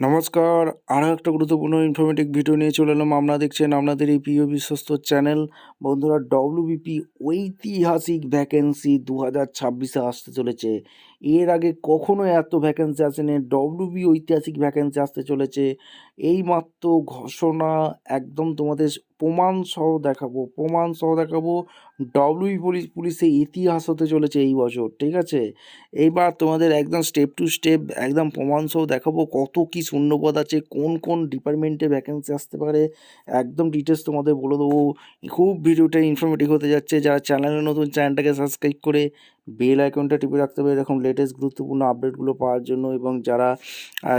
নমস্কার, আরও একটা গুরুত্বপূর্ণ ইনফরমেটিভ ভিডিও নিয়ে চলে এলাম। আপনারা দেখছেন আপনাদের এই প্রিয় বিশ্বস্ত চ্যানেল। বন্ধুরা, ডব্লিউবিপি ঐতিহাসিক ভ্যাকেন্সি 2026-এ আসতে চলেছে। এর আগে কখনো এত ভ্যাকেন্সি আসেনি। ডব্লিউবি ঐতিহাসিক ভ্যাকেন্সি আসতে চলেছে। এইমাত্র ঘোষণা, একদম তোমাদের প্রমাণ সহ দেখাবো। ডব্লিউবি পুলিশের ইতিহাস হতে চলেছে এই বছর, ঠিক আছে? এইবার তোমাদের একদম স্টেপ টু স্টেপ একদম প্রমাণ সহ দেখাবো কত কি শূন্যপদ আছে, কোন কোন ডিপার্টমেন্টে ভ্যাকেন্সি আসতে পারে, একদম ডিটেলস তোমাদের বলে দেবো। খুব ভিডিওটা ইনফরমেটিভ হতে যাচ্ছে। যারা চ্যানেলে নতুন, চ্যানেলটাকে সাবস্ক্রাইব করে বেল আইকনটা টিপে রাখতে হবে এরকম লেটেস্ট গুরুত্বপূর্ণ আপডেটগুলো পাওয়ার জন্য। এবং যারা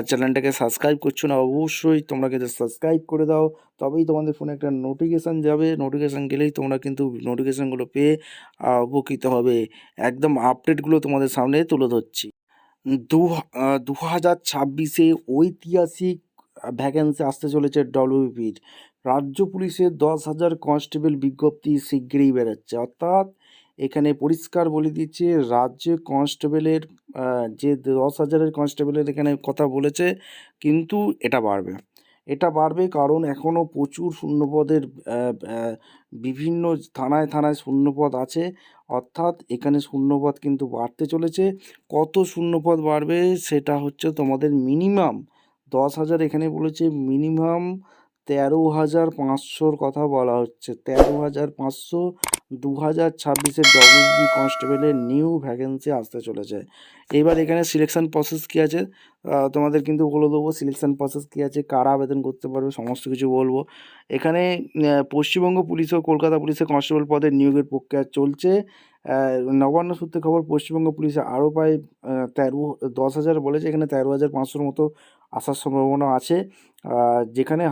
চ্যানেলটাকে সাবস্ক্রাইব করছো না, অবশ্যই তোমরা কিন্তু সাবস্ক্রাইব করে দাও, তবেই তোমাদের ফোনে একটা নোটিফিকেশান যাবে। নোটিফিকেশান গেলেই তোমরা কিন্তু নোটিফিকেশানগুলো পেয়ে উপকৃত হবে। একদম আপডেটগুলো তোমাদের সামনে তুলে ধরছি। 2026-এ ঐতিহাসিক ভ্যাকেন্সি আসতে চলেছে ডব্লিউবিপির। রাজ্য পুলিশের 10,000 কনস্টেবল বিজ্ঞপ্তি শিগগিরই বেরোচ্ছে। অর্থাৎ এখানে পরিষ্কার বলে দিচ্ছে, রাজ্যে কনস্টেবলের যে 10,000-এর কনস্টেবলের এখানে কথা বলেছে, কিন্তু এটা বাড়বে কারণ এখনও প্রচুর শূন্যপদের বিভিন্ন থানায় থানায় শূন্যপদ আছে। অর্থাৎ এখানে শূন্যপদ কিন্তু বাড়তে চলেছে। কত শূন্যপদ বাড়বে সেটা হচ্ছে তোমাদের মিনিমাম 10,000, এখানে বলেছে মিনিমাম 13,500-র কথা বলা হচ্ছে। 13,500 2026-এর ডব্লিউবি কনস্টেবলের নিউ ভ্যাকেন্সি আসতে চলেছে। এবার এখানে সিলেকশন প্রসেস কী আছে তোমাদের কিন্তু বলে দেবো। সিলেকশন প্রসেস কী আছে, কারা আবেদন করতে পারবে, সমস্ত কিছু বলবো। এখানে পশ্চিমবঙ্গ পুলিশ ও কলকাতা পুলিশের কনস্টেবল পদের নিয়োগের প্রক্রিয়া চলছে। নবান্ন সূত্রে খবর, পশ্চিমবঙ্গ পুলিশে আরও প্রায় 10,000 বলেছে, এখানে 13,500-র মতো আসার সম্ভাবনা আছে। যেখানে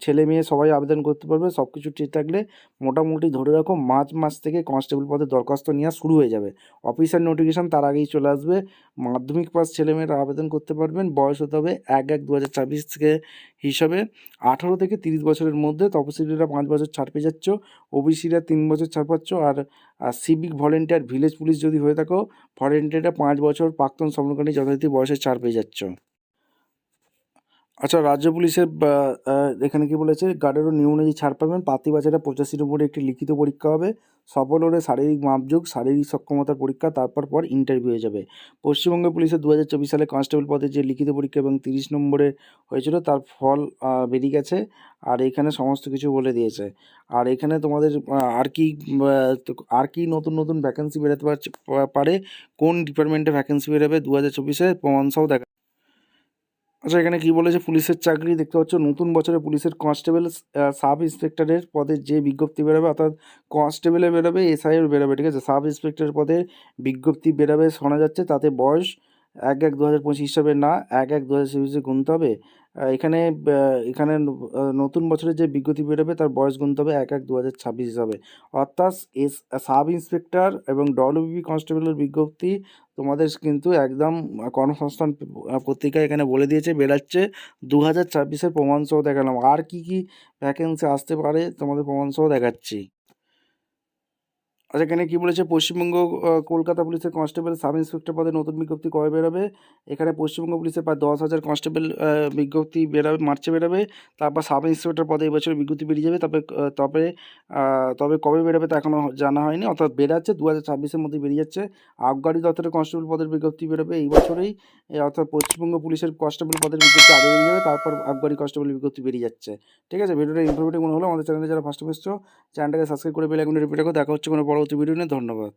ছেলে মেয়ে সবাই আবেদন করতে পারবে। সব কিছু ঠিক থাকলে মোটামুটি ধরে রাখো মার্চ মাস থেকে কনস্টেবল পদে দরখাস্ত নেওয়া শুরু হয়ে যাবে। অফিসিয়াল নোটিফিকেশান তার আগেই চলে আসবে। মাধ্যমিক পাস ছেলেমেয়েরা আবেদন করতে পারবেন। বয়স হতে হবে 1/1/2026 থেকে হিসাবে 18 থেকে 30 বছরের মধ্যে। তপশিলীরা 5 বছর ছাড় পেয়ে যাচ্ছ, ওবিসিরা 3 বছর ছাড় পাচ্ছ। আর সিভিক ভলেন্টিয়ার, ভিলেজ পুলিশ যদি হয়ে থাকো, ভলেন্টিয়াররা 5 বছর, প্রাক্তন সমকালীন যথারীতি বয়সে ছাড় পেয়ে যাচ্ছ। আচ্ছা, রাজ্য পুলিশের এখানে কি বলেছে, গার্ডেরও নিয়ম অনুযায়ী ছাড় পাবেন। প্রার্থী বাছাইটা 85 নম্বরে একটি লিখিত পরীক্ষা হবে। সফল হলে শারীরিক মাপযোগ, শারীরিক সক্ষমতার পরীক্ষা, তারপর ইন্টারভিউ হয়ে যাবে। পশ্চিমবঙ্গ পুলিশের 2024 সালে কনস্টেবল পদে যে লিখিত পরীক্ষা এবং 30 নম্বরে হয়েছিল, তার ফল বেরিয়ে গেছে। আর এখানে সমস্ত কিছু বলে দিয়েছে। আর এখানে তোমাদের আর কি নতুন নতুন ভ্যাকেন্সি বেরোতে পারে, কোন ডিপার্টমেন্টে ভ্যাকেন্সি বেরোবে 2024-এ, প্রমাণসহ দেখা। আচ্ছা, এখানে কি বলেছে, পুলিশের চাকরি দেখতে পাচ্ছ। নতুন বছরে পুলিশের কনস্টেবল, সাব ইন্সপেক্টরের পদে যে বিজ্ঞপ্তি বেরোবে, অর্থাৎ কনস্টেবলে বেরোবে, এসআইয়ের বেরোবে, ঠিক আছে? সাব ইন্সপেক্টরের পদে বিজ্ঞপ্তি বেরোবে শোনা যাচ্ছে। তাতে বয়স 1/1/2025 হিসাবে না, 1/1/2026 গুনতে হবে। এখানে নতুন বছরে যে বিজ্ঞপ্তি বেরোবে তার বয়স গুনতে হবে 1/1/2026 হিসাবে। অর্থাৎ সাব ইন্সপেক্টর এবং ডব্লিউবি কনস্টেবলের বিজ্ঞপ্তি তোমাদের কিন্তু একদম কর্মসংস্থান পত্রিকায় এখানে বলে দিয়েছে, বেরাচ্ছে। 2026-এর প্রমাণসহ দেখালাম। আর কি কি ভ্যাকেন্সি আসতে পারে তোমাদের প্রমাণসহ দেখাচ্ছি। আচ্ছা, এখানে কী বলেছে, পশ্চিমবঙ্গ কলকাতা পুলিশের কনস্টেবল সাব ইন্সপেক্টর পদে নতুন বিজ্ঞপ্তি কবে বেরোবে? এখানে পশ্চিমবঙ্গ পুলিশের প্রায় 10,000 কনস্টেবল বিজ্ঞপ্তি মার্চে বেরোবে। তারপর সাব ইন্সপেক্টর পদে এবছর বিজ্ঞপ্তি বেরিয়ে যাবে। তবে কবে বেরোবে তা এখনও জানা হয়নি। অর্থাৎ বেরাচ্ছে 2026-এর মধ্যে বেরিয়ে যাচ্ছে। আবগারি দপ্তরের কনস্টেবল পদের বিজ্ঞপ্তি বেরোবে এই বছরেই। অর্থাৎ পশ্চিমবঙ্গ পুলিশের কনস্টেবল পদের বিজ্ঞপ্তি আগে বেরিয়ে যাবে, তারপর আবগারি কনস্টেবলের বিজ্ঞপ্তি বেরিয়ে যাচ্ছে, ঠিক আছে? ভিডিওটা ইনফরমেটিভ মনে হলো, আমাদের চ্যানেলে যারা ফার্স্ট এসছো, চ্যানেলটাকে সাবস্ক্রাইব করে বেল আইকনটা টিপে রাখো। দেখা হচ্ছে কোনো পরবর্তী ভিডিও নিয়ে। ধন্যবাদ।